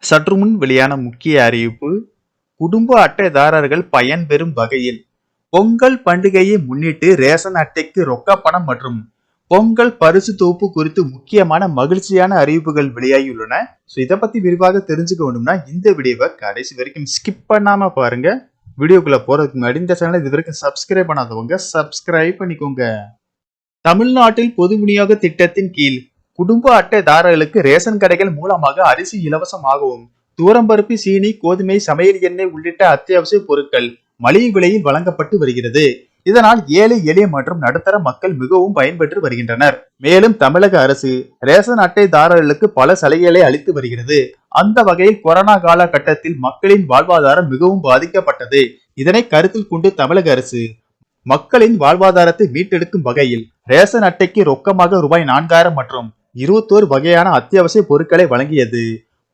சற்று முன் வெளியான முக்கிய அறிவிப்பு. குடும்ப அட்டைதாரர்கள் பயன்பெறும் வகையில் பொங்கல் பண்டிகையை முன்னிட்டு ரேஷன் அட்டைக்கு ரொக்க பணம் மற்றும் பொங்கல் பரிசு தொகுப்பு குறித்து முக்கியமான மகிழ்ச்சியான அறிவிப்புகள் வெளியாகியுள்ளன. இதை பத்தி விரிவாக தெரிஞ்சுக்க வேண்டும்னா இந்த வீடியோவை கடைசி வரைக்கும் ஸ்கிப் பண்ணாம பாருங்க. வீடியோக்குள்ள போறதுக்கு முன்னாடி இந்த சேனலை இது வரைக்கும் சப்ஸ்கிரைப் பண்ணாதவங்க சப்ஸ்கிரைப் பண்ணிக்கோங்க. தமிழ்நாட்டில் பொது விநியோக திட்டத்தின் கீழ் குடும்ப அட்டைதாரர்களுக்கு ரேஷன் கடைகள் மூலமாக அரிசி இலவசமாகவும் தூரம்பருப்பு, சீனி, கோதுமை, சமையல் எண்ணெய் உள்ளிட்ட அத்தியாவசிய பொருட்கள் மலிவு விலையில் வழங்கப்பட்டு வருகிறது. இதனால் ஏழை எளிய மற்றும் நடுத்தர மக்கள் மிகவும் பயன்பெற்று வருகின்றனர். மேலும் தமிழக அரசு ரேஷன் அட்டைதாரர்களுக்கு பல சலுகைகளை அளித்து வருகிறது. அந்த வகையில் கொரோனா காலகட்டத்தில் மக்களின் வாழ்வாதாரம் மிகவும் பாதிக்கப்பட்டது. இதனை கருத்தில் கொண்டு தமிழக அரசு மக்களின் வாழ்வாதாரத்தை மீட்டெடுக்கும் வகையில் ரேஷன் அட்டைக்கு ரொக்கமாக ரூபாய் 4000 மற்றும் 21 வகையான அத்தியாவசிய பொருட்களை வழங்கியது.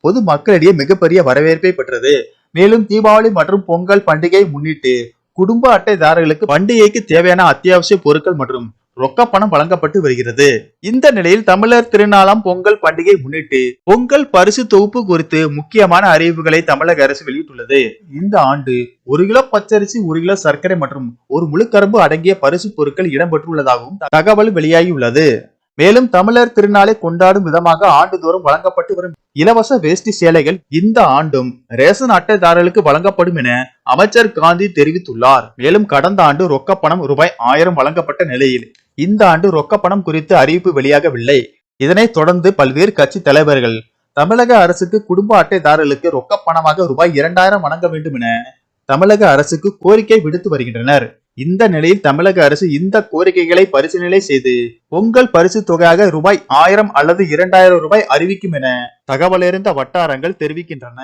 பொது மக்களிடையே மிகப்பெரிய வரவேற்பை பெற்றது. மேலும் தீபாவளி மற்றும் பொங்கல் பண்டிகையை முன்னிட்டு குடும்ப அட்டைதாரர்களுக்கு பண்டிகைக்கு தேவையான அத்தியாவசிய பொருட்கள் மற்றும் ரொக்க பணம் வழங்கப்பட்டு வருகிறது. இந்த நிலையில் தமிழர் திருநாளாம் பொங்கல் பண்டிகை முன்னிட்டு பொங்கல் பரிசு தொகுப்பு குறித்து முக்கியமான அறிவிப்புகளை தமிழக அரசு வெளியிட்டுள்ளது. இந்த ஆண்டு 1 கிலோ பச்சரிசி, 1 கிலோ சர்க்கரை மற்றும் 1 முழுக்கரும்பு அடங்கிய பரிசு பொருட்கள் இடம்பெற்றுள்ளதாகவும் தகவல் வெளியாகியுள்ளது. மேலும் தமிழர் திருநாளை கொண்டாடும் விதமாக ஆண்டுதோறும் வழங்கப்பட்டு வரும் இலவச வேஷ்டி சேலைகள் இந்த ஆண்டும் ரேஷன் அட்டைதாரர்களுக்கு வழங்கப்படும் என அமைச்சர் காந்தி தெரிவித்துள்ளார். மேலும் கடந்த ஆண்டு ரொக்க பணம் ரூபாய் 1000 வழங்கப்பட்ட நிலையில் இந்த ஆண்டு ரொக்க பணம் குறித்து அறிவிப்பு வெளியாகவில்லை. இதனைத் தொடர்ந்து பல்வேறு கட்சி தலைவர்கள் தமிழக அரசுக்கு குடும்ப அட்டைதாரர்களுக்கு ரொக்க பணமாக ரூபாய் 2000 வழங்க வேண்டும் என தமிழக அரசுக்கு கோரிக்கை விடுத்து வருகின்றனர். இந்த நிலையில் தமிழக அரசு இந்த கோரிக்கைகளை பரிசீலனை செய்து பொங்கல் பரிசு தொகையாக ரூபாய் 1000 அல்லது 2000 ரூபாய் அறிவிக்கும் என தகவலறிந்த வட்டாரங்கள் தெரிவிக்கின்றன.